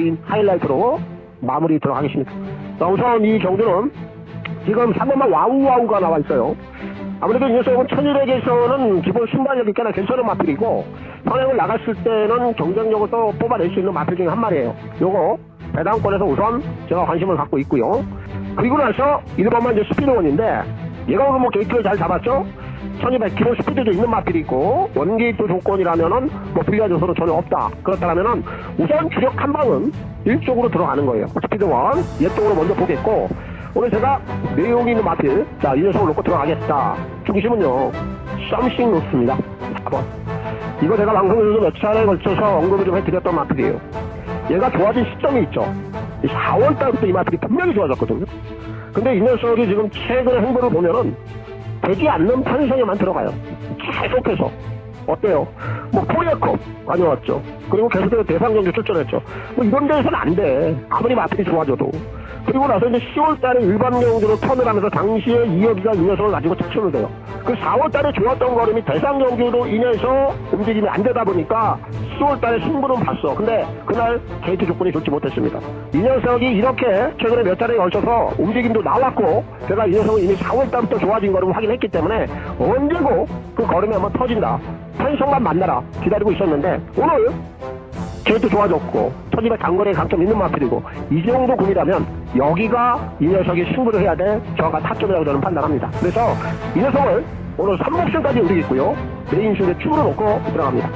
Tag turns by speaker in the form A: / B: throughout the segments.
A: 긴 하이라이트로 마무리 들어가겠습니다. 자, 우선 이 경주는 지금 3번만 와우와우가 나와 있어요. 아무래도 이 녀석은 1200에서는 기본 순발력이 꽤나 괜찮은 마필이고 선행을 나갔을 때는 경쟁력을 또 뽑아낼 수 있는 마필 중에 한 마리예요. 요거 배당권에서 우선 제가 관심을 갖고 있고요. 그리고 나서 1번만 이제 스피드원인데 얘가 오늘 뭐 게이트를 잘 잡았죠? 1200 기본 스피드도 있는 마필이고 원게이트 조건이라면은 뭐 불리한 요소는 전혀 없다. 그렇다면은 우선 주력 한 방은 일쪽으로 들어가는 거예요. 스피드원 얘 쪽으로 먼저 보겠고 오늘 제가 내용이 있는 마필, 자, 이 녀석을 놓고 들어가겠다. 중심은요, 썸씽 루트입니다. 4번. 이거 제가 방송에서도 몇 차례에 걸쳐서 언급을 좀 해드렸던 마필이에요. 얘가 좋아진 시점이 있죠. 4월달부터 이 마필이 분명히 좋아졌거든요. 근데 이 녀석이 지금 최근의 행보를 보면은 되지 않는 판성에만 들어가요. 계속해서. 어때요? 뭐 코리아컵 다녀왔죠. 그리고 계속해서 대상경주 출전했죠. 뭐 이런 데에서는 안 돼. 아무리 마필이 좋아져도. 그리고 나서 이제 10월달에 일반 경주로 턴을 하면서 당시에 이혁이가 이 녀석을 가지고 착출을 돼요. 그 4월달에 좋았던 걸음이 대상 경주로 인해서 움직임이 안 되다 보니까 10월달에 승부는 봤어. 근데 그날 게이트 조건이 좋지 못했습니다. 이 녀석이 이렇게 최근에 몇 차례에 걸쳐서 움직임도 나왔고 제가 이 녀석은 이미 4월달부터 좋아진 걸음을 확인했기 때문에 언제고 그 걸음이 한번 터진다. 편성만 만나라 기다리고 있었는데 오늘 게이트 좋아졌고 1200 단거리에 강점 있는 마필이고 이 정도 구이라면 여기가 이 녀석이 승부를 해야 될 정확한 타점이라고 저는 판단합니다. 그래서 이 녀석을 오늘 3목승까지 움직이고요. 메인 슛에 축으로 놓고 들어갑니다.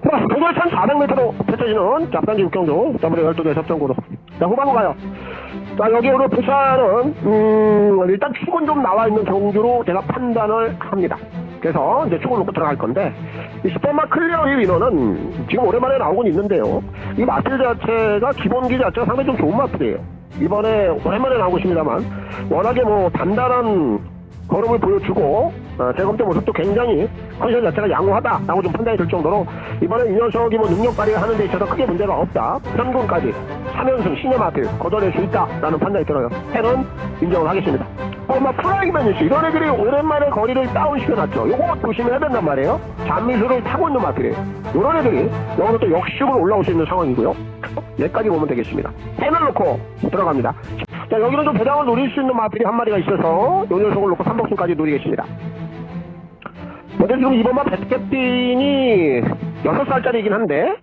A: 자, 도돌산 400m로 펼쳐지는 잡단지 6경주 더블 12개 접전고도. 자, 후반으로 가요. 자, 여기 오늘 부산은 일단 축은 좀 나와 있는 경주로 제가 판단을 합니다. 그래서 이제 축을 놓고 들어갈 건데 이 스포마 클리어 이 위너는 지금 오랜만에 나오곤 있는데요. 이 마필 자체가 기본기 자체가 상당히 좀 좋은 마필이에요. 이번에 오랜만에 나오고 있습니다만 워낙에 뭐 단단한 걸음을 보여주고 재검대 모습도 굉장히 컨디션 자체가 양호하다라고 좀 판단이 될 정도로 이번에 이 녀석이 뭐 능력 발휘하는 데 있어서 크게 문제가 없다. 현금까지 3연승 신의 마필 걷어낼 수 있다라는 판단이 들어요. 해는 인정을 하겠습니다. 막 프라이맨 뉴스 이런 애들이 오랜만에 거리를 다운시켜놨죠. 요거 조심해야 된단 말이에요. 잔미수를 타고 있는 마필이에요. 요런 애들이 여기서 또 역습으로 올라올 수 있는 상황이고요. 여기까지 보면 되겠습니다. 해을 놓고 들어갑니다. 자, 여기는 좀 배당을 노릴 수 있는 마필이 한 마리가 있어서 요 녀석을 놓고 3복승까지 노리겠습니다. 먼저 지금 이번만 백캡틴이 6살짜리이긴 한데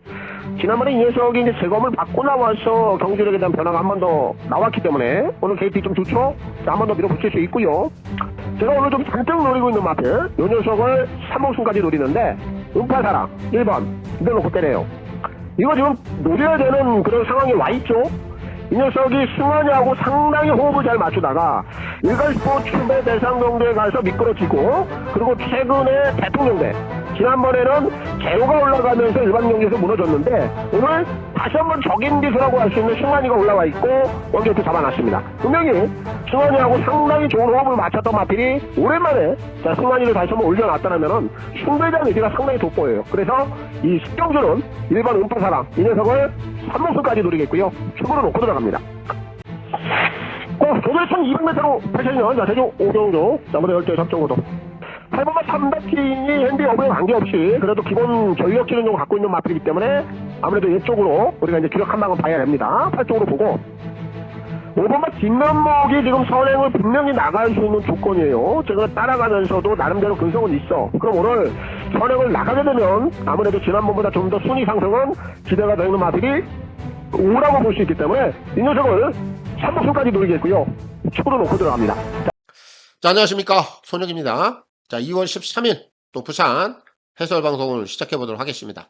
A: 지난번에 이 녀석이 이제 재검을 받고 나와서 경주력에 대한 변화가 한 번 더 나왔기 때문에 오늘 게이트 좀 좋죠? 자, 한 번 더 밀어붙일 수 있고요. 제가 오늘 좀 잔뜩 노리고 있는 마필 요 녀석을 3복승까지 노리는데 음파사랑 1번 이걸 놓고 때려요. 이거 지금 노려야 되는 그런 상황에 와있죠? 이 녀석이 승환이하고 상당히 호흡을 잘 맞추다가 일간 스포츠배 대상 경주에 가서 미끄러지고 그리고 최근에 대통령대 지난번에는 제호가 올라가면서 일반 경기에서 무너졌는데 오늘 다시 한번 적인 기수라고 할 수 있는 승환이가 올라와 있고 원게이트 잡아놨습니다. 분명히 승환이하고 상당히 좋은 호흡을 맞췄던 마필이 오랜만에 자 승환이를 다시 한번 올려놨다면은 숭배장 의지가 상당히 돋보여요. 그래서 이 식경주는 일반 음파사랑 이 녀석을 3목승까지 노리겠고요. 축으로 놓고 들어갑니다. 도대천 200m로 펼쳐지는 자 제주 5경주 나머지 10개 접종고도 8번과 300킹이 핸디 여부에 관계없이 그래도 기본 전력 기능 좀 갖고 있는 마필이기 때문에 아무래도 이쪽으로 우리가 이제 주력 한 방은 봐야 됩니다. 8쪽으로 보고 5번과 뒷면목이 지금 선행을 분명히 나갈 수 있는 조건이에요. 제가 따라가면서도 나름대로 근성은 있어. 그럼 오늘 선행을 나가게 되면 아무래도 지난번보다 좀 더 순위 상승은 기대가 되는 마필이 오라고 볼 수 있기 때문에 이 녀석을 3목승까지 노리겠고요. 축으로 놓고 들어갑니다.
B: 자, 안녕하십니까. 손혁입니다. 자, 2월 13일 또 부산 해설 방송을 시작해 보도록 하겠습니다.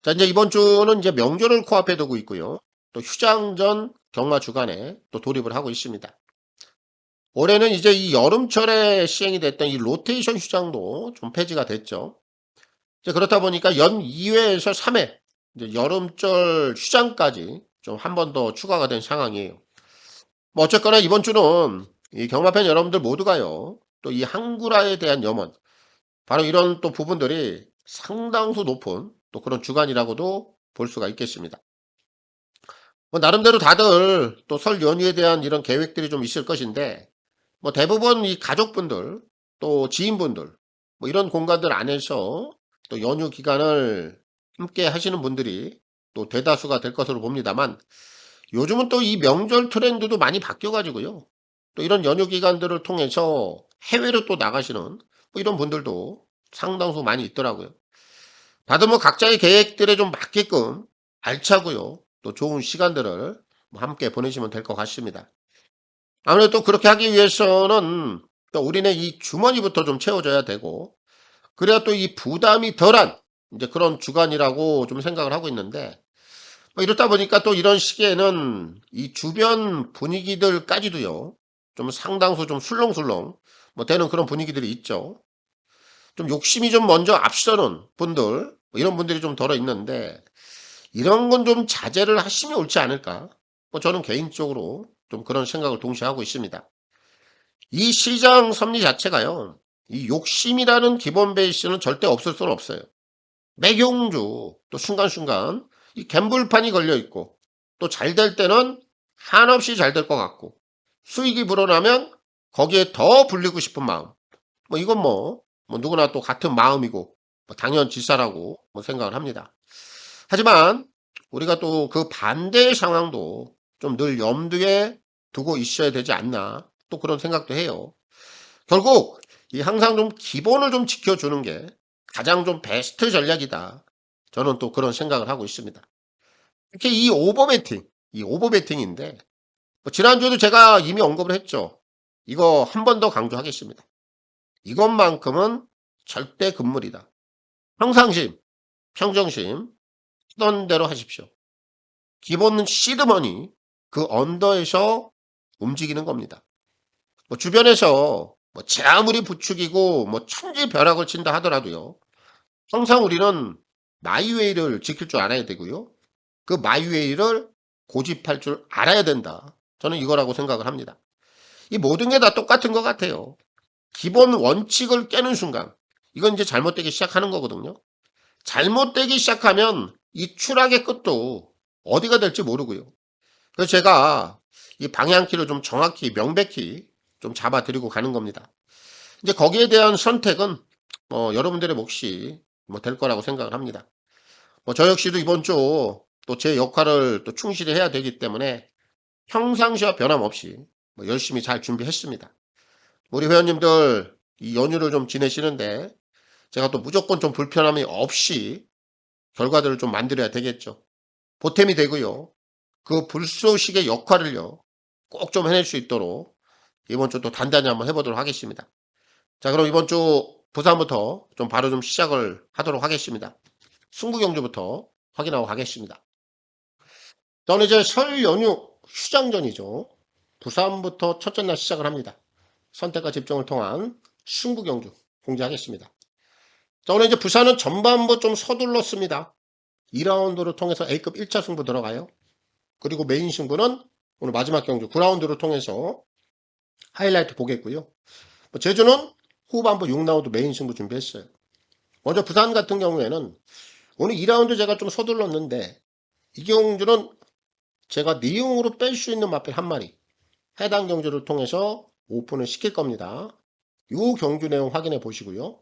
B: 자, 이제 이번 주는 이제 명절을 코앞에 두고 있고요. 또 휴장 전 경마 주간에 또 돌입을 하고 있습니다. 올해는 이제 이 여름철에 시행이 됐던 이 로테이션 휴장도 좀 폐지가 됐죠. 이제 그렇다 보니까 연 2회에서 3회 이제 여름철 휴장까지 좀 한 번 더 추가가 된 상황이에요. 뭐 어쨌거나 이번 주는 이 경마팬 여러분들 모두가요. 또 이 항구라에 대한 염원 바로 이런 또 부분들이 상당수 높은 또 그런 주간이라고도 볼 수가 있겠습니다. 뭐 나름대로 다들 또 설 연휴에 대한 이런 계획들이 좀 있을 것인데 뭐 대부분 이 가족분들 또 지인분들 뭐 이런 공간들 안에서 또 연휴 기간을 함께 하시는 분들이 또 대다수가 될 것으로 봅니다만 요즘은 또 이 명절 트렌드도 많이 바뀌어가지고요. 또 이런 연휴 기간들을 통해서 해외로 또 나가시는 뭐 이런 분들도 상당수 많이 있더라고요. 다들 뭐 각자의 계획들에 좀 맞게끔 알차고요. 또 좋은 시간들을 뭐 함께 보내시면 될 것 같습니다. 아무래도 또 그렇게 하기 위해서는 또 우리네 이 주머니부터 좀 채워줘야 되고, 그래야 또 이 부담이 덜한 이제 그런 주간이라고 좀 생각을 하고 있는데, 뭐 이렇다 보니까 또 이런 시기에는 이 주변 분위기들까지도요, 좀 상당수 좀 술렁술렁 뭐 되는 그런 분위기들이 있죠. 좀 욕심이 좀 먼저 앞서는 분들, 뭐 이런 분들이 좀 덜어 있는데, 이런 건 좀 자제를 하시면 옳지 않을까? 뭐 저는 개인적으로 좀 그런 생각을 동시에 하고 있습니다. 이 시장 섭리 자체가요, 이 욕심이라는 기본 베이스는 절대 없을 수는 없어요. 매경주, 또 순간순간 이 갬블판이 걸려 있고, 또 잘 될 때는 한없이 잘 될 것 같고, 수익이 불어나면 거기에 더 불리고 싶은 마음. 뭐 이건 뭐 누구나 또 같은 마음이고, 뭐 당연지사라고 뭐 생각을 합니다. 하지만 우리가 또 그 반대의 상황도 좀 늘 염두에 두고 있어야 되지 않나, 또 그런 생각도 해요. 결국 이 항상 좀 기본을 좀 지켜주는 게 가장 좀 베스트 전략이다. 저는 또 그런 생각을 하고 있습니다. 특히 이 오버베팅, 이 오버베팅인데 뭐 지난주에도 제가 이미 언급을 했죠. 이거 한 번 더 강조하겠습니다. 이것만큼은 절대 금물이다. 평상심, 평정심, 하던 대로 하십시오. 기본 시드머니, 그 언더에서 움직이는 겁니다. 뭐 주변에서 뭐 제 아무리 부추기고 뭐 천지벼락을 친다 하더라도요. 항상 우리는 마이웨이를 지킬 줄 알아야 되고요. 그 마이웨이를 고집할 줄 알아야 된다. 저는 이거라고 생각을 합니다. 이 모든 게 다 똑같은 것 같아요. 기본 원칙을 깨는 순간, 이건 이제 잘못되기 시작하는 거거든요. 잘못되기 시작하면 이 추락의 끝도 어디가 될지 모르고요. 그래서 제가 이 방향키를 좀 정확히 명백히 좀 잡아드리고 가는 겁니다. 이제 거기에 대한 선택은 여러분들의 몫이 뭐 될 거라고 생각을 합니다. 뭐 저 역시도 이번 주 또 제 역할을 또 충실히 해야 되기 때문에 평상시와 변함없이 뭐 열심히 잘 준비했습니다. 우리 회원님들 이 연휴를 좀 지내시는데 제가 또 무조건 좀 불편함이 없이 결과들을 좀 만들어야 되겠죠. 보탬이 되고요. 그 불쏘시개 역할을요, 꼭 좀 해낼 수 있도록 이번 주 또 단단히 한번 해보도록 하겠습니다. 자, 그럼 이번 주 부산부터 좀 바로 좀 시작을 하도록 하겠습니다. 승부경주부터 확인하고 가겠습니다. 자, 오늘 이제 설 연휴 휴장전이죠. 부산부터 첫째 날 시작을 합니다. 선택과 집중을 통한 승부경주 공지하겠습니다. 자, 오늘 이제 부산은 전반부 좀 서둘렀습니다. 2라운드를 통해서 A급 1차 승부 들어가요. 그리고 메인 승부는 오늘 마지막 경주 9라운드를 통해서 하이라이트 보겠고요. 제주는 후반부 6라운드 메인 승부 준비했어요. 먼저 부산 같은 경우에는 오늘 2라운드 제가 좀 서둘렀는데 이 경주는 제가 니용으로 뺄 수 있는 마필 한 마리, 해당 경주를 통해서 오픈을 시킬 겁니다. 이 경주 내용 확인해 보시고요.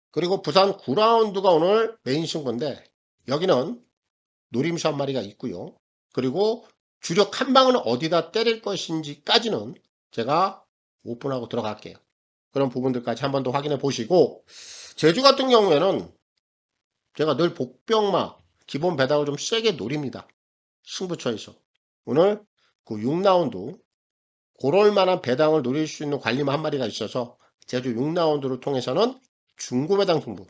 B: 그리고 부산 9라운드가 오늘 메인 승부인데 여기는 노림수 한 마리가 있고요. 그리고 주력 한 방은 어디다 때릴 것인지까지는 제가 오픈하고 들어갈게요. 그런 부분들까지 한 번 더 확인해 보시고, 제주 같은 경우에는 제가 늘 복병마 기본 배당을 좀 세게 노립니다. 승부처에서 오늘 그 6라운드 그럴 만한 배당을 노릴 수 있는 관리마 한 마리가 있어서 제주 6라운드를 통해서는 중고 배당 승부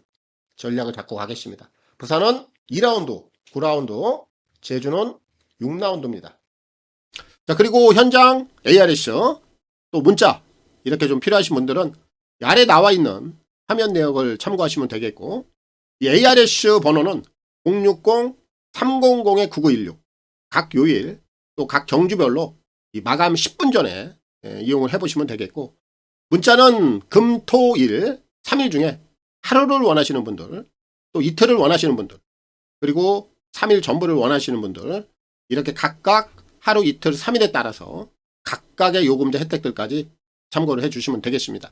B: 전략을 잡고 가겠습니다. 부산은 2라운드, 9라운드, 제주는 6라운드입니다. 자, 그리고 현장 ARS 또 문자 이렇게 좀 필요하신 분들은 아래 나와 있는 화면 내역을 참고하시면 되겠고, 이 ARS 번호는 060-300-9916 각 요일 또 각 경주별로 이 마감 10분 전에 이용을 해보시면 되겠고, 문자는 금, 토, 일 3일 중에 하루를 원하시는 분들, 또 이틀을 원하시는 분들, 그리고 3일 전부를 원하시는 분들, 이렇게 각각 하루, 이틀, 3일에 따라서 각각의 요금제 혜택들까지 참고를 해주시면 되겠습니다.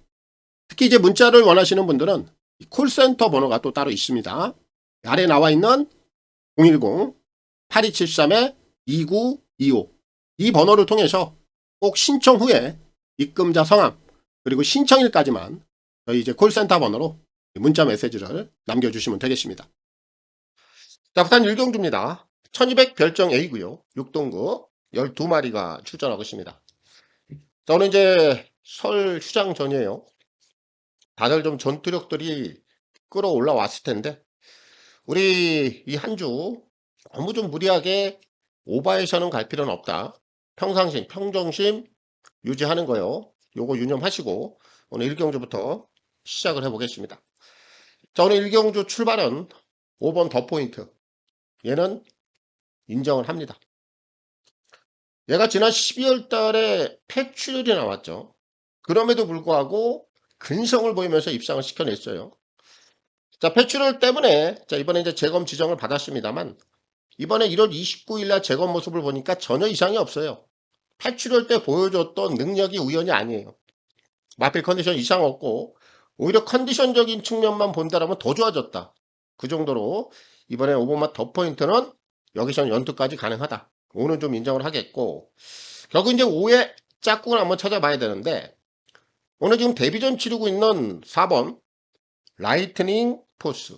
B: 특히 이제 문자를 원하시는 분들은 콜센터 번호가 또 따로 있습니다. 아래 나와 있는 8273-2925 이 번호를 통해서 꼭 신청 후에 입금자 성함 그리고 신청일까지만 저희 이제 콜센터 번호로 문자 메시지를 남겨주시면 되겠습니다. 자, 부산 일경주입니다. 1200 별정 A고요. 6동급 12마리가 출전하고 있습니다. 자, 오늘 이제 설 휴장 전이에요. 다들 좀 전투력들이 끌어올라왔을 텐데 우리 이 한 주 너무 좀 무리하게 오버해서는 갈 필요는 없다. 평상심, 평정심 유지하는 거요. 요거 유념하시고 오늘 일경주부터 시작을 해보겠습니다. 자, 오늘 일경주 출발은 5번 더 포인트. 얘는 인정을 합니다. 얘가 지난 12월 달에 폐출혈이 나왔죠. 그럼에도 불구하고 근성을 보이면서 입상을 시켜냈어요. 자, 폐출혈 때문에 자, 이번에 이제 재검 지정을 받았습니다만 이번에 1월 29일 날 재검 모습을 보니까 전혀 이상이 없어요. 폐출혈 때 보여줬던 능력이 우연이 아니에요. 마필 컨디션 이상 없고 오히려 컨디션적인 측면만 본다라면 더 좋아졌다. 그 정도로 이번에 오버맛 더 포인트는 여기서는 연투까지 가능하다. 오늘 좀 인정을 하겠고 결국 이제 5회 짝꿍을 한번 찾아봐야 되는데 오늘 지금 데뷔전 치르고 있는 4번 라이트닝 포스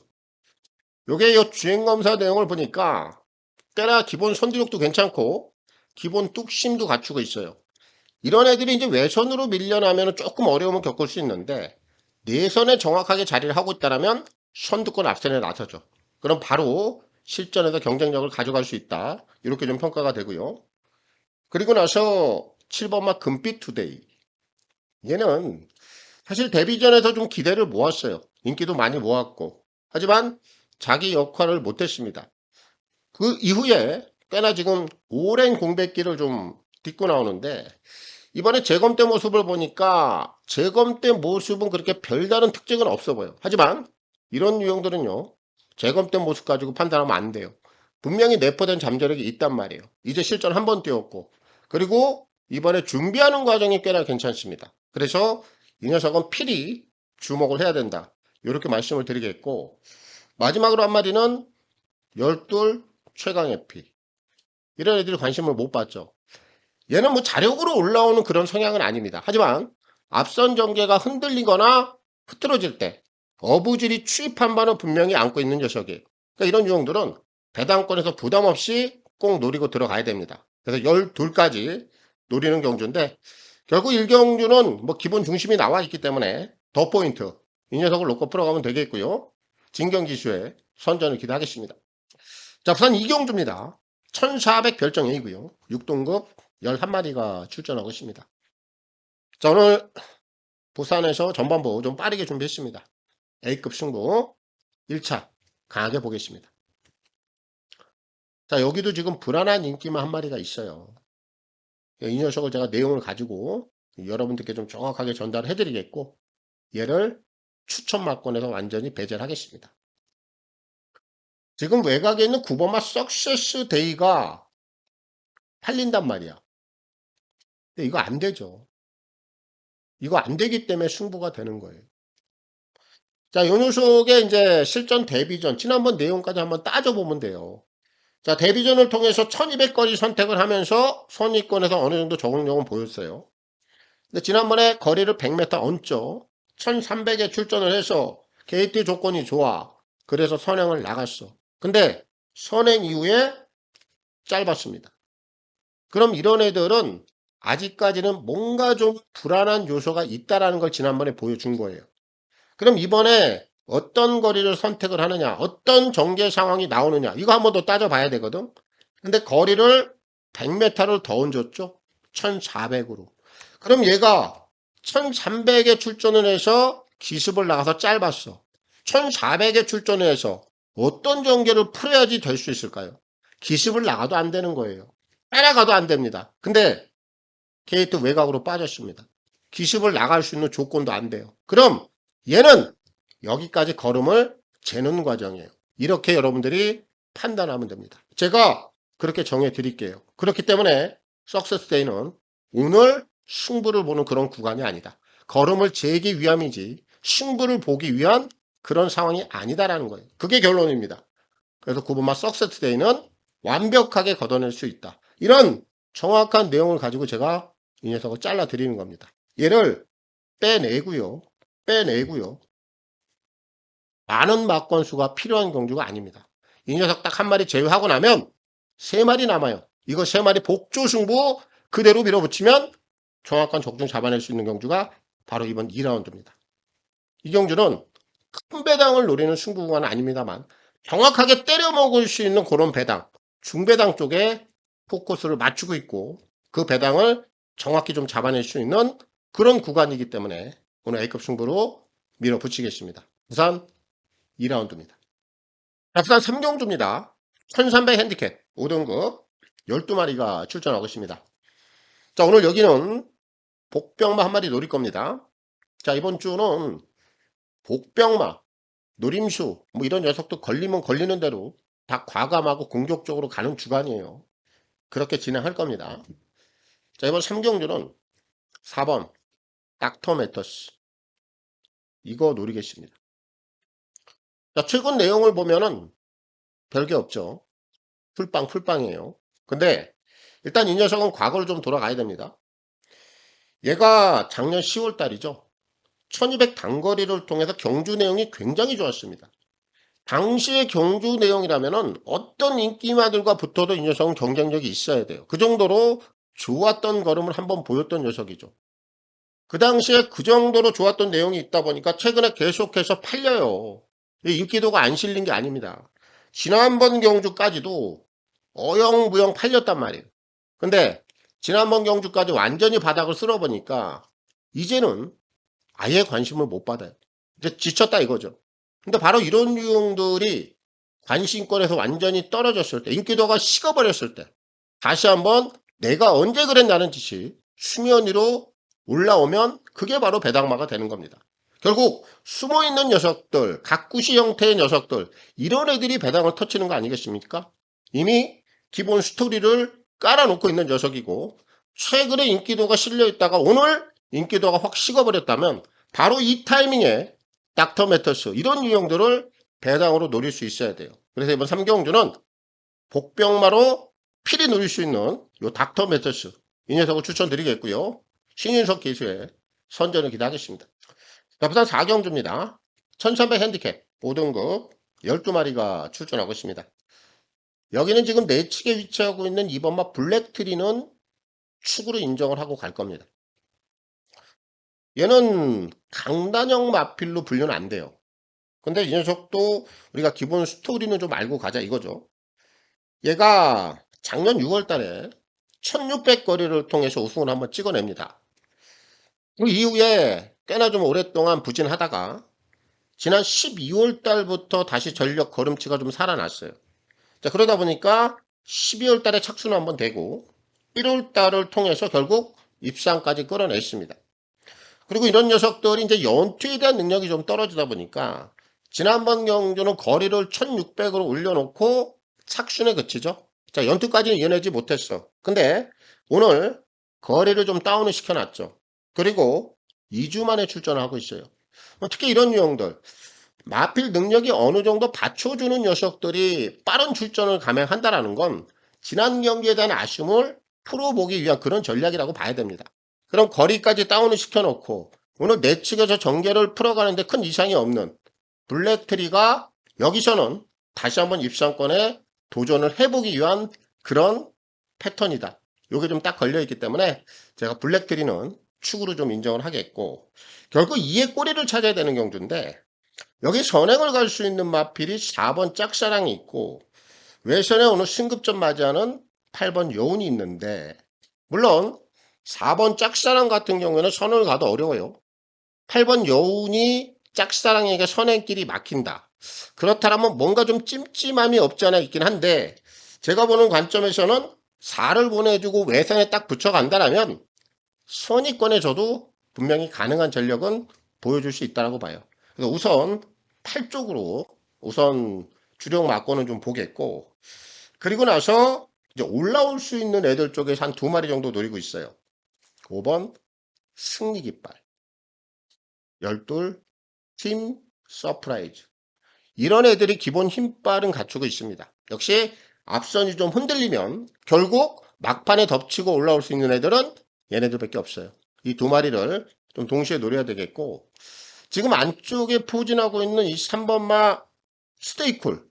B: 요게 요 주행검사 내용을 보니까 꽤나 기본 선두력도 괜찮고 기본 뚝심도 갖추고 있어요. 이런 애들이 이제 외선으로 밀려나면 조금 어려움을 겪을 수 있는데 내선에 정확하게 자리를 하고 있다면 선두권 앞선에 나서죠. 그럼 바로 실전에서 경쟁력을 가져갈 수 있다. 이렇게 좀 평가가 되고요. 그리고 나서 7번마 금빛 투데이. 얘는 사실 데뷔전에서 좀 기대를 모았어요. 인기도 많이 모았고. 하지만 자기 역할을 못했습니다. 그 이후에 꽤나 지금 오랜 공백기를 좀 딛고 나오는데 이번에 재검 때 모습을 보니까 재검 때 모습은 그렇게 별다른 특징은 없어 보여. 하지만 이런 유형들은요. 재검 때 모습 가지고 판단하면 안 돼요. 분명히 내포된 잠재력이 있단 말이에요. 이제 실전 한 번 뛰었고 그리고 이번에 준비하는 과정이 꽤나 괜찮습니다. 그래서 이 녀석은 필히 주목을 해야 된다. 이렇게 말씀을 드리겠고 마지막으로 한마디는 열둘 최강의 피. 이런 애들이 관심을 못 받죠. 얘는 뭐 자력으로 올라오는 그런 성향은 아닙니다. 하지만 앞선 전개가 흔들리거나 흐트러질 때 어부질이 추입한 바는 분명히 안고 있는 녀석이에요. 그러니까 이런 유형들은 배당권에서 부담 없이 꼭 노리고 들어가야 됩니다. 그래서 12까지 노리는 경주인데 결국 1경주는 뭐 기본 중심이 나와 있기 때문에 더 포인트 이 녀석을 놓고 풀어가면 되겠고요. 진경기수의 선전을 기대하겠습니다. 자, 부산 2경주입니다. 1400 별정 A고요. 6동급 11마리가 출전하고 있습니다. 자, 오늘 부산에서 전반부 좀 빠르게 준비했습니다. A급 승부 1차 강하게 보겠습니다. 자, 여기도 지금 불안한 인기만 한 마리가 있어요. 이 녀석을 제가 내용을 가지고 여러분들께 좀 정확하게 전달해 드리겠고 얘를 추천막권에서 완전히 배제를 하겠습니다. 지금 외곽에 있는 9번마 석세스 데이가 팔린단 말이야. 근데 이거 안 되죠. 이거 안 되기 때문에 승부가 되는 거예요. 자, 요 녀석의 이제 실전 데뷔전, 지난번 내용까지 한번 따져보면 돼요. 자, 데뷔전을 통해서 1200거리 선택을 하면서 선위권에서 어느 정도 적응력은 보였어요. 근데 지난번에 거리를 100m 얹죠. 1300에 출전을 해서 게이트 조건이 좋아. 그래서 선행을 나갔어. 근데 선행 이후에 짧았습니다. 그럼 이런 애들은 아직까지는 뭔가 좀 불안한 요소가 있다라는 걸 지난번에 보여준 거예요. 그럼 이번에 어떤 거리를 선택을 하느냐, 어떤 전개 상황이 나오느냐, 이거 한번 더 따져봐야 되거든. 근데 거리를 100m를 더 얹었죠. 1400으로. 그럼 얘가 1300에 출전을 해서 기습을 나가서 짧았어. 1400에 출전을 해서 어떤 전개를 풀어야지 될 수 있을까요? 기습을 나가도 안 되는 거예요. 따라가도 안 됩니다. 근데 게이트 외곽으로 빠졌습니다. 기습을 나갈 수 있는 조건도 안 돼요. 그럼 얘는 여기까지 걸음을 재는 과정이에요. 이렇게 여러분들이 판단하면 됩니다. 제가 그렇게 정해 드릴게요. 그렇기 때문에 석세스 데이는 오늘 승부를 보는 그런 구간이 아니다. 걸음을 재기 위함이지 승부를 보기 위한 그런 상황이 아니다라는 거예요. 그게 결론입니다. 그래서 9번마 석세스 데이는 완벽하게 걷어낼 수 있다. 이런 정확한 내용을 가지고 제가 이 녀석을 잘라 드리는 겁니다. 얘를 빼내고요. 많은 막권 수가 필요한 경주가 아닙니다. 이 녀석 딱 한 마리 제외하고 나면 3마리 남아요. 이거 3마리 복조 승부 그대로 밀어붙이면 정확한 적중 잡아낼 수 있는 경주가 바로 이번 2라운드입니다. 이 경주는 큰 배당을 노리는 승부 구간은 아닙니다만 정확하게 때려 먹을 수 있는 그런 배당, 중배당 쪽에 포커스를 맞추고 있고 그 배당을 정확히 좀 잡아낼 수 있는 그런 구간이기 때문에 오늘 A급 승부로 밀어붙이겠습니다. 우선 2라운드입니다. 자, 부산 3경주입니다. 1300 핸디캡 5등급 12마리가 출전하고 있습니다. 자, 오늘 여기는 복병마 한 마리 노릴 겁니다. 자, 이번 주는 복병마, 노림수 뭐 이런 녀석도 걸리면 걸리는 대로 다 과감하고 공격적으로 가는 주간이에요. 그렇게 진행할 겁니다. 자, 이번 3경주는 4번 닥터 메터스 이거 노리겠습니다. 자, 최근 내용을 보면은 별게 없죠. 풀빵이에요. 근데 일단 이 녀석은 과거를 좀 돌아가야 됩니다. 얘가 작년 10월 달이죠. 1200 단거리를 통해서 경주 내용이 굉장히 좋았습니다. 당시의 경주 내용이라면은 어떤 인기마들과 붙어도 이 녀석은 경쟁력이 있어야 돼요. 그 정도로 좋았던 걸음을 한번 보였던 녀석이죠. 그 당시에 그 정도로 좋았던 내용이 있다 보니까 최근에 계속해서 팔려요. 이 인기도가 안 실린 게 아닙니다. 지난번 경주까지도 어영부영 팔렸단 말이에요. 근데 지난번 경주까지 완전히 바닥을 쓸어보니까 이제는 아예 관심을 못 받아요. 이제 지쳤다 이거죠. 근데 바로 이런 유형들이 관심권에서 완전히 떨어졌을 때, 인기도가 식어버렸을 때 다시 한번 내가 언제 그랬나는 짓이 수면 위로 올라오면 그게 바로 배당마가 되는 겁니다. 결국 숨어있는 녀석들, 각구시 형태의 녀석들 이런 애들이 배당을 터치는 거 아니겠습니까? 이미 기본 스토리를 깔아놓고 있는 녀석이고 최근에 인기도가 실려있다가 오늘 인기도가 확 식어버렸다면 바로 이 타이밍에 닥터 메터스 이런 유형들을 배당으로 노릴 수 있어야 돼요. 그래서 이번 3경주는 복병마로 필히 누릴 수 있는 요 닥터 메터스 이 녀석을 추천드리겠고요. 신윤석 기수의 선전을 기대하겠습니다. 자, 부산 4경주입니다. 1300 핸디캡 5등급 12마리가 출전하고 있습니다. 여기는 지금 내측에 위치하고 있는 2번마 블랙트리는 축으로 인정을 하고 갈 겁니다. 얘는 강단형 마필로 분류는 안 돼요. 근데 이 녀석도 우리가 기본 스토리는 좀 알고 가자 이거죠. 얘가 작년 6월 달에 1600 거리를 통해서 우승을 한번 찍어냅니다. 그 이후에 꽤나 좀 오랫동안 부진하다가 지난 12월 달부터 다시 전력 걸음치가 좀 살아났어요. 자, 그러다 보니까 12월 달에 착수는 한번 되고 1월 달을 통해서 결국 입상까지 끌어냈습니다. 그리고 이런 녀석들이 이제 연투에 대한 능력이 좀 떨어지다 보니까 지난번 경주는 거리를 1600으로 올려놓고 착순에 그치죠. 자, 연투까지는 이어내지 못했어. 근데 오늘 거리를 좀 다운을 시켜놨죠. 그리고 2주 만에 출전을 하고 있어요. 특히 이런 유형들 마필 능력이 어느 정도 받쳐주는 녀석들이 빠른 출전을 감행한다는 건 지난 경기에 대한 아쉬움을 풀어보기 위한 그런 전략이라고 봐야 됩니다. 그럼 거리까지 다운을 시켜놓고 오늘 내측에서 전개를 풀어가는데 큰 이상이 없는 블랙트리가 여기서는 다시 한번 입상권에 도전을 해보기 위한 그런 패턴이다. 요게 좀 딱 걸려있기 때문에 제가 블랙트리는 축으로 좀 인정을 하겠고 결국 2의 꼬리를 찾아야 되는 경주인데 여기 선행을 갈 수 있는 마필이 4번 짝사랑이 있고 외선에 오늘 승급점 맞이하는 8번 여운이 있는데 물론 4번 짝사랑 같은 경우에는 선을 가도 어려워요. 8번 여운이 짝사랑에게 선행길이 막힌다. 그렇다면 뭔가 좀 찜찜함이 없지 않아 있긴 한데 제가 보는 관점에서는 4를 보내주고 외선에 딱 붙여간다면 선위권에 저도 분명히 가능한 전력은 보여줄 수 있다고 봐요. 그래서 우선 8쪽으로 우선 주력 막고는 좀 보겠고 그리고 나서 이제 올라올 수 있는 애들 쪽에서 한 2마리 정도 노리고 있어요. 5번 승리깃발 12 팀 서프라이즈 이런 애들이 기본 힘빨은 갖추고 있습니다. 역시 앞선이 좀 흔들리면 결국 막판에 덮치고 올라올 수 있는 애들은 얘네들밖에 없어요. 이 두 마리를 좀 동시에 노려야 되겠고, 지금 안쪽에 포진하고 있는 이 3번마 스테이쿨,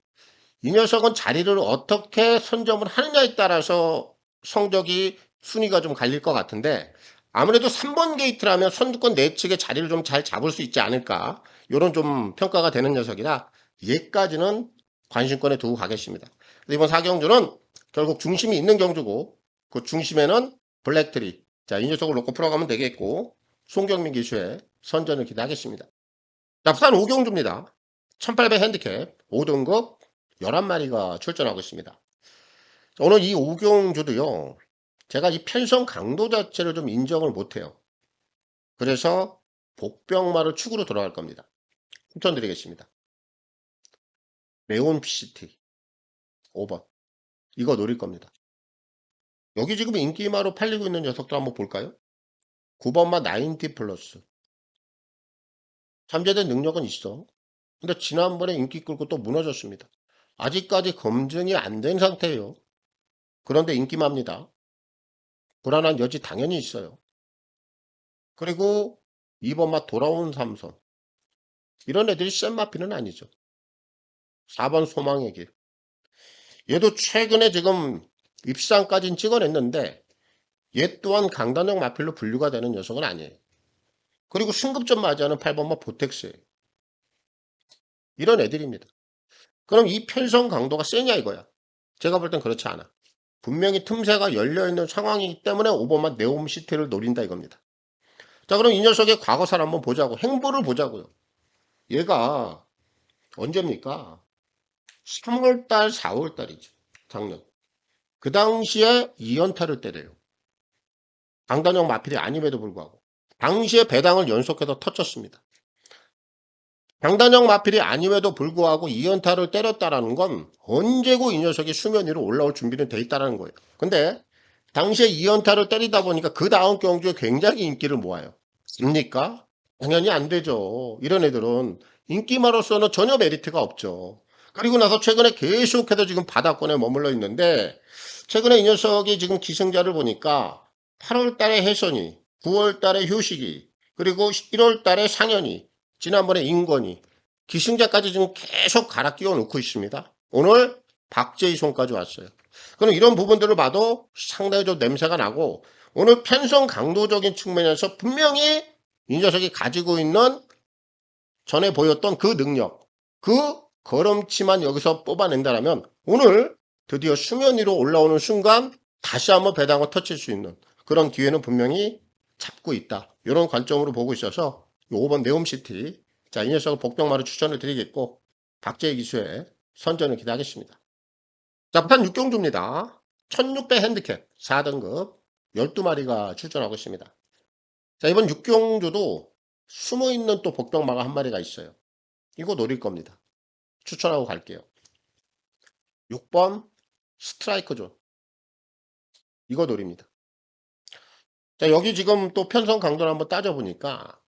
B: 이 녀석은 자리를 어떻게 선점을 하느냐에 따라서 성적이 순위가 좀 갈릴 것 같은데, 아무래도 3번 게이트라면 선두권 내측의 자리를 좀 잘 잡을 수 있지 않을까, 이런 좀 평가가 되는 녀석이라 얘까지는 관심권에 두고 가겠습니다. 이번 4경주는 결국 중심이 있는 경주고, 그 중심에는 블랙트리, 자, 이 녀석을 놓고 풀어가면 되겠고, 송경민 기수의 선전을 기대하겠습니다. 자, 부산 5경주입니다. 1800 핸디캡 5등급 11마리가 출전하고 있습니다. 오늘 이 5경주도요, 제가 이 편성 강도 자체를 좀 인정을 못해요. 그래서 복병마를 축으로 들어갈 겁니다. 추천드리겠습니다. 레온 PCT 5번. 이거 노릴 겁니다. 여기 지금 인기마로 팔리고 있는 녀석들 한번 볼까요? 9번마 90 플러스. 잠재된 능력은 있어. 근데 지난번에 인기 끌고 또 무너졌습니다. 아직까지 검증이 안 된 상태예요. 그런데 인기마입니다. 불안한 여지 당연히 있어요. 그리고 2번마 돌아온 삼성. 이런 애들이 센 마피는 아니죠. 4번 소망의 길. 얘도 최근에 지금 입상까지는 찍어냈는데 얘 또한 강단형 마필로 분류가 되는 녀석은 아니에요. 그리고 승급점 맞이하는 8번마 보텍스예요. 이런 애들입니다. 그럼 이 편성 강도가 세냐 이거야. 제가 볼 땐 그렇지 않아. 분명히 틈새가 열려있는 상황이기 때문에 5번마 네옴시티를 노린다 이겁니다. 자, 그럼 이 녀석의 과거사를 한번 보자고. 행보를 보자고요. 얘가 언제입니까? 3월달, 4월달이죠. 작년. 그 당시에 2연타를 때려요. 강단형 마필이 아님에도 불구하고. 당시에 배당을 연속해서 터쳤습니다. 강단형 마필이 아님에도 불구하고 2연타를 때렸다라는 건 언제고 이 녀석이 수면 위로 올라올 준비는 돼 있다는 거예요. 근데 당시에 2연타를 때리다 보니까 그 다음 경주에 굉장히 인기를 모아요. 됩니까? 당연히 안 되죠. 이런 애들은 인기마로서는 전혀 메리트가 없죠. 그리고 나서 최근에 계속해서 지금 바닥권에 머물러 있는데 최근에 이 녀석이 지금 기승자를 보니까 8월 달에 해선이, 9월 달에 효식이, 그리고 1월 달에 상현이, 지난번에 인권이, 기승자까지 지금 계속 갈아 끼워 놓고 있습니다. 오늘 박재희 손까지 왔어요. 그럼 이런 부분들을 봐도 상당히 좀 냄새가 나고 오늘 편성 강도적인 측면에서 분명히 이 녀석이 가지고 있는 전에 보였던 그 능력, 그 걸음치만 여기서 뽑아낸다면 오늘 드디어 수면 위로 올라오는 순간 다시 한번 배당을 터칠 수 있는 그런 기회는 분명히 잡고 있다. 이런 관점으로 보고 있어서 5번 네옴시티, 자, 이 녀석을 복병마로 추천을 드리겠고 박재희 기수의 선전을 기대하겠습니다. 자, 부산 6경주입니다. 1600 핸디캡 4등급 12마리가 출전하고 있습니다. 자, 이번 6경주도 숨어있는 또 복병마가 한 마리가 있어요. 이거 노릴 겁니다. 추천하고 갈게요. 6번 스트라이크 존. 이거 노립니다. 자, 여기 지금 또 편성 강도를 한번 따져보니까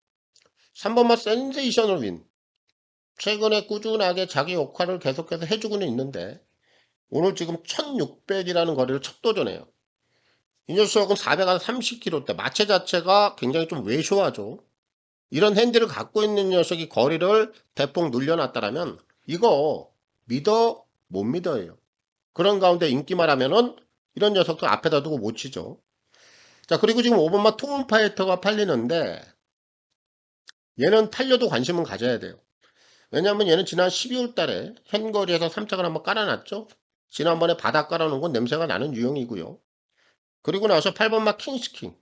B: 3번마 센세이셔널 윈. 최근에 꾸준하게 자기 역할을 계속해서 해주고는 있는데 오늘 지금 1600이라는 거리를 첫 도전해요. 이 녀석은 400한 30km대 마체 자체가 굉장히 좀 외쇼하죠. 이런 핸디를 갖고 있는 녀석이 거리를 대폭 늘려놨다라면 이거 믿어 못 믿어요. 그런 가운데 인기만 하면은 이런 녀석도 앞에다 두고 못 치죠. 자, 그리고 지금 5번마 투움파이터가 팔리는데 얘는 팔려도 관심은 가져야 돼요. 왜냐하면 얘는 지난 12월 달에 현거리에서 3착을 한번 깔아놨죠. 지난번에 바닥 깔아놓은 건 냄새가 나는 유형이고요. 그리고 나서 8번마 킹스킹.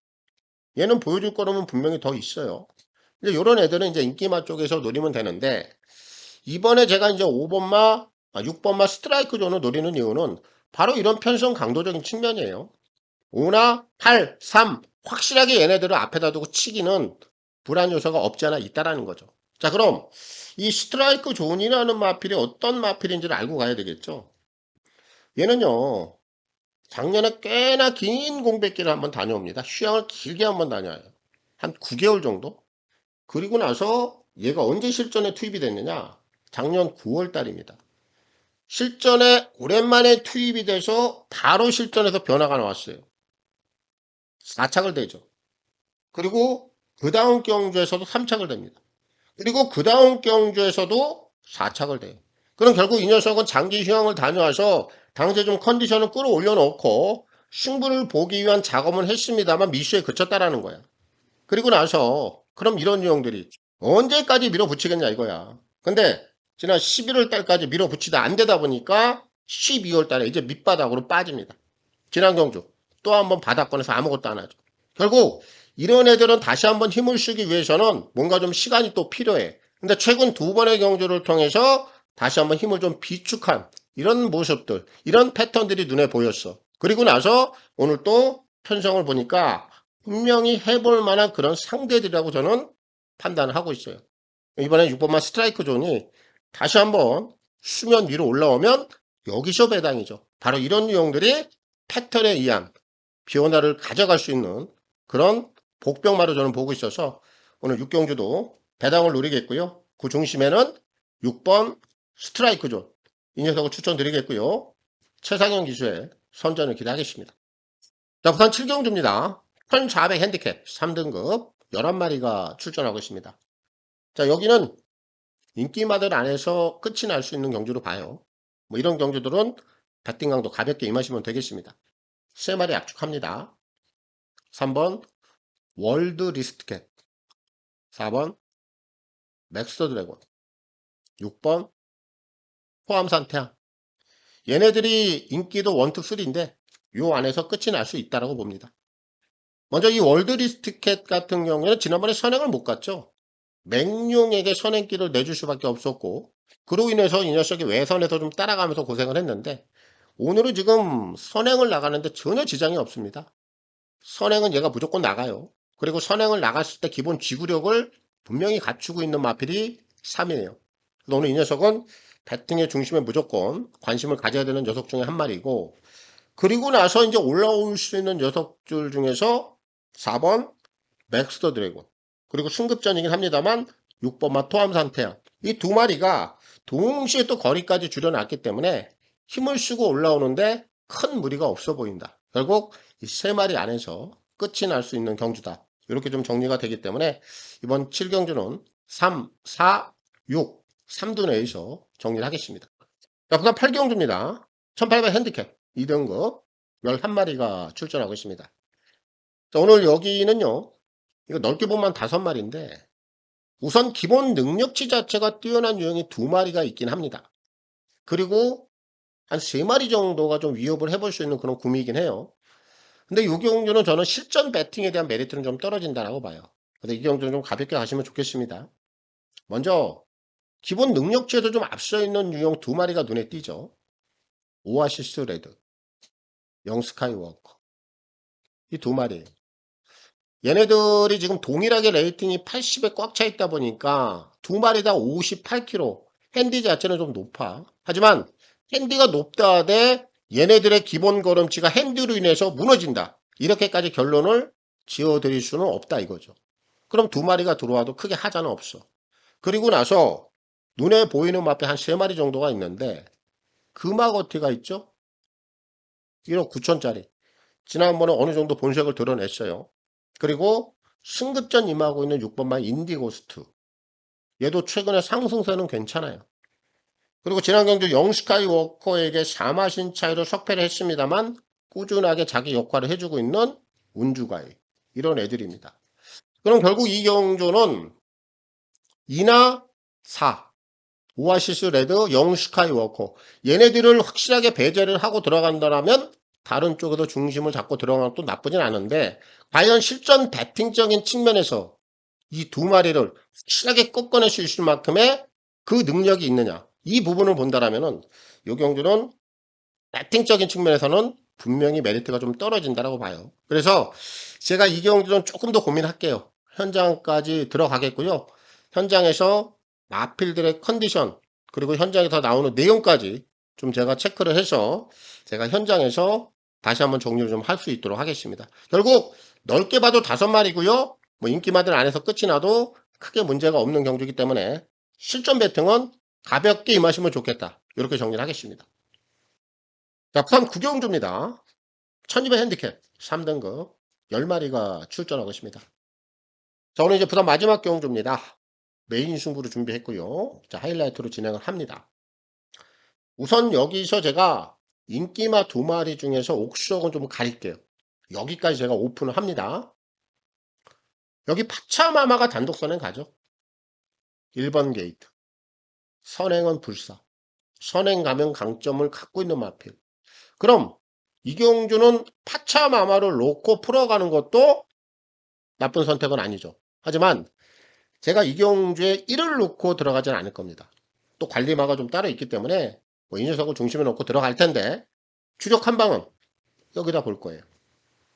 B: 얘는 보여줄 거라면 분명히 더 있어요. 이제 요런 애들은 이제 인기마 쪽에서 노리면 되는데 이번에 제가 이제 5번마, 6번마 스트라이크 존을 노리는 이유는 바로 이런 편성 강도적인 측면이에요. 5나 8, 3 확실하게 얘네들을 앞에다 두고 치기는 불안 요소가 없지 않아 있다라는 거죠. 자, 그럼 이 스트라이크 존이라는 마필이 어떤 마필인지를 알고 가야 되겠죠. 얘는요, 작년에 꽤나 긴 공백기를 한번 다녀옵니다. 휴양을 길게 한번 다녀요. 한 9개월 정도? 그리고 나서 얘가 언제 실전에 투입이 됐느냐? 작년 9월 달입니다. 실전에 오랜만에 투입이 돼서 바로 실전에서 변화가 나왔어요. 4착을 대죠. 그리고 그 다음 경주에서도 3착을 댑니다. 그리고 그 다음 경주에서도 4착을 돼요. 그럼 결국 이 녀석은 장기 휴양을 다녀와서 당시에 좀 컨디션을 끌어올려 놓고 승부를 보기 위한 작업은 했습니다만 미수에 그쳤다라는 거야. 그리고 나서 그럼 이런 유형들이 언제까지 밀어붙이겠냐 이거야. 근데 지난 11월 달까지 밀어붙이다 안 되다 보니까 12월 달에 이제 밑바닥으로 빠집니다. 지난 경주 또 한번 바닥권에서 아무것도 안 하죠. 결국 이런 애들은 다시 한번 힘을 쓰기 위해서는 뭔가 좀 시간이 또 필요해. 근데 최근 두 번의 경주를 통해서 다시 한번 힘을 좀 비축한 이런 모습들, 이런 패턴들이 눈에 보였어. 그리고 나서 오늘 또 편성을 보니까 분명히 해볼 만한 그런 상대들이라고 저는 판단을 하고 있어요. 이번에 6번만 스트라이크 존이 다시 한번 수면 위로 올라오면 여기서 배당이죠. 바로 이런 유형들이 패턴에 의한 변화를 가져갈 수 있는 그런 복병마로 저는 보고 있어서 오늘 6경주도 배당을 노리겠고요. 그 중심에는 6번 스트라이크 존. 이 녀석을 추천드리겠고요. 최상현 기수의 선전을 기대하겠습니다. 자, 부산 7경주입니다. 1400 핸디캡 3등급 11마리가 출전하고 있습니다. 자, 여기는 인기마들 안에서 끝이 날 수 있는 경주로 봐요. 뭐 이런 경주들은 배팅 강도 가볍게 임하시면 되겠습니다. 3마리 압축합니다. 3번 월드 리스트캣, 4번 맥스터 드래곤, 6번 포함산 태양. 얘네들이 인기도 1, 2, 3인데 요 안에서 끝이 날 수 있다고 봅니다. 먼저 이 월드 리스트캣 같은 경우에는 지난번에 선행을 못 갔죠. 맹룡에게 선행기를 내줄 수밖에 없었고 그로 인해서 이 녀석이 외선에서 좀 따라가면서 고생을 했는데 오늘은 지금 선행을 나가는데 전혀 지장이 없습니다. 선행은 얘가 무조건 나가요. 그리고 선행을 나갔을 때 기본 지구력을 분명히 갖추고 있는 마필이 3이에요. 오늘 이 녀석은 배팅의 중심에 무조건 관심을 가져야 되는 녀석 중에 한 마리고 그리고 나서 이제 올라올 수 있는 녀석들 중에서 4번 맥스터 드래곤 그리고 승급전이긴 합니다만 6번만 토함산 태양 이 두 마리가 동시에 또 거리까지 줄여놨기 때문에 힘을 쓰고 올라오는데 큰 무리가 없어 보인다. 결국 이 세 마리 안에서 끝이 날 수 있는 경주다. 이렇게 좀 정리가 되기 때문에 이번 7경주는 3, 4, 6, 3두 내에서 정리를 하겠습니다. 자, 그다음 8경주입니다. 1800 핸디캡 2등급 11마리가 출전하고 있습니다. 자, 오늘 여기는요. 이거 넓게 보면 5마리인데 우선 기본 능력치 자체가 뛰어난 유형이 2마리가 있긴 합니다. 그리고 한 3마리 정도가 좀 위협을 해볼 수 있는 그런 구미이긴 해요. 근데 이 경주는 저는 실전 배팅에 대한 메리트는 좀 떨어진다라고 봐요. 그래서 이 경주는 좀 가볍게 가시면 좋겠습니다. 먼저 기본 능력치에도 좀 앞서 있는 유형 2마리가 눈에 띄죠. 오아시스 레드, 영 스카이워커 이 2마리 얘네들이 지금 동일하게 레이팅이 80에 꽉 차 있다 보니까 2마리 다 58kg 핸디 자체는 좀 높아. 하지만 핸디가 높다 하되 얘네들의 기본 걸음치가 핸디로 인해서 무너진다. 이렇게까지 결론을 지어드릴 수는 없다 이거죠. 그럼 2마리가 들어와도 크게 하자는 없어. 그리고 나서 눈에 보이는 마필 한 3마리 정도가 있는데 금화거티가 있죠? 1억 9천짜리. 지난번에 어느 정도 본색을 드러냈어요. 그리고 승급전 임하고 있는 6번만 인디고스트. 얘도 최근에 상승세는 괜찮아요. 그리고 지난 경주 영스카이워커에게 4마신 차이로 석패를 했습니다만 꾸준하게 자기 역할을 해주고 있는 운주가이. 이런 애들입니다. 그럼 결국 이 경주는 2나 4. 오아시스 레드, 영스카이워커. 얘네들을 확실하게 배제를 하고 들어간다면 다른 쪽에도 중심을 잡고 들어가면 또 나쁘진 않은데 과연 실전 배팅적인 측면에서 이 2마리를 확실하게 꺾어낼 수 있을 만큼의 그 능력이 있느냐 이 부분을 본다라면은 이 경주는 배팅적인 측면에서는 분명히 메리트가 좀 떨어진다라고 봐요. 그래서 제가 이 경주는 조금 더 고민할게요. 현장까지 들어가겠고요. 현장에서 마필들의 컨디션 그리고 현장에서 나오는 내용까지 좀 제가 체크를 해서 제가 현장에서 다시 한번 정리를 좀 할 수 있도록 하겠습니다. 결국 넓게 봐도 5마리고요. 뭐 인기마들 안에서 끝이 나도 크게 문제가 없는 경주이기 때문에 실전 배팅은 가볍게 임하시면 좋겠다. 이렇게 정리를 하겠습니다. 자, 부산 구경주입니다. 1200 핸디캡 3등급 10마리가 출전하고 있습니다. 자, 오늘 이제 부산 마지막 경주입니다. 메인 승부를 준비했고요. 자, 하이라이트로 진행을 합니다. 우선 여기서 제가 인기마 2마리 중에서 옥석은 좀 가릴게요. 여기까지 제가 오픈을 합니다. 여기 파차마마가 단독 선행 가죠. 1번 게이트. 선행은 불사. 선행 가면 강점을 갖고 있는 마필. 그럼 이경주는 파차마마를 놓고 풀어가는 것도 나쁜 선택은 아니죠. 하지만 제가 이경주에 1을 놓고 들어가진 않을 겁니다. 또 관리마가 좀 따로 있기 때문에 이 녀석을 중심에 놓고 들어갈 텐데 추적 한 방은 여기다 볼 거예요.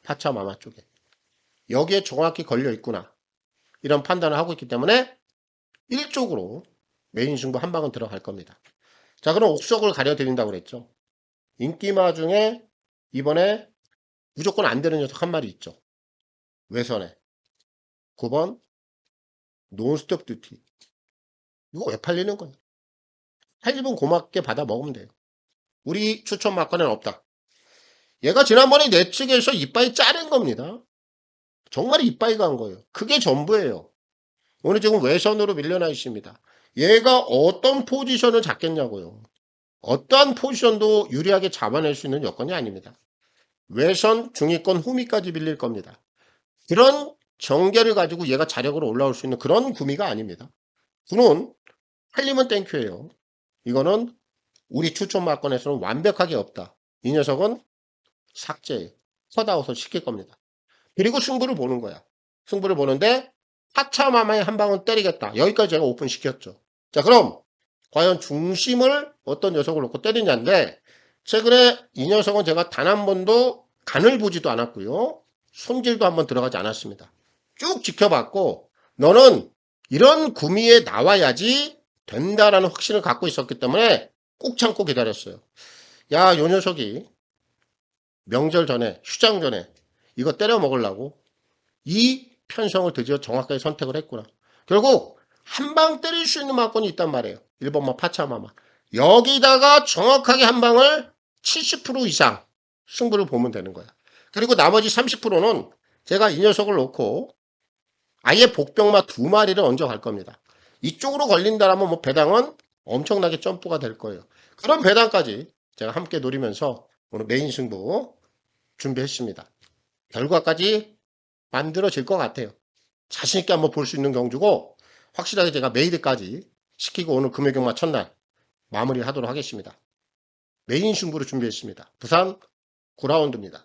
B: 파차마마 쪽에. 여기에 정확히 걸려 있구나. 이런 판단을 하고 있기 때문에 1쪽으로 메인 승부 한 방은 들어갈 겁니다. 자, 그럼 옥석을 가려드린다고 그랬죠. 인기마 중에 이번에 무조건 안 되는 녀석 한 마리 있죠. 외선에 9번 논스톱 듀티. 이거 왜 팔리는 거예요? 팔리면 고맙게 받아 먹으면 돼요. 우리 추천 막건에는 없다. 얘가 지난번에 내 측에서 이빠이 자른 겁니다. 정말 이빠이 간 거예요. 그게 전부예요. 오늘 지금 외선으로 밀려나 있습니다. 얘가 어떤 포지션을 잡겠냐고요. 어떠한 포지션도 유리하게 잡아낼 수 있는 여건이 아닙니다. 외선, 중위권, 후미까지 밀릴 겁니다. 그런 전개를 가지고 얘가 자력으로 올라올 수 있는 그런 구미가 아닙니다. 군은 팔리면 땡큐예요. 이거는 우리 추천 막건에서는 완벽하게 없다. 이 녀석은 삭제예요. 컷아웃을 시킬 겁니다. 그리고 승부를 보는 거야. 승부를 보는데 하차마마의 한 방은 때리겠다. 여기까지 제가 오픈 시켰죠. 자, 그럼 과연 중심을 어떤 녀석을 놓고 때리냐인데 최근에 이 녀석은 제가 단 한 번도 간을 보지도 않았고요. 손질도 한번 들어가지 않았습니다. 쭉 지켜봤고 너는 이런 구미에 나와야지 된다라는 확신을 갖고 있었기 때문에 꾹 참고 기다렸어요. 야, 요 녀석이 명절 전에, 휴장 전에 이거 때려 먹으려고 이 편성을 드디어 정확하게 선택을 했구나. 결국 한 방 때릴 수 있는 막건이 있단 말이에요. 1번마 파차마마. 여기다가 정확하게 한 방을 70% 이상 승부를 보면 되는 거야. 그리고 나머지 30%는 제가 이 녀석을 놓고 아예 복병마 2마리를 얹어 갈 겁니다. 이쪽으로 걸린다라면 뭐 배당은 엄청나게 점프가 될 거예요. 그런 배당까지 제가 함께 노리면서 오늘 메인 승부 준비했습니다. 결과까지 만들어질 것 같아요. 자신있게 한번 볼 수 있는 경주고 확실하게 제가 메이드까지 시키고 오늘 금요경마 첫날 마무리하도록 하겠습니다. 메인 승부를 준비했습니다. 부산 9라운드입니다.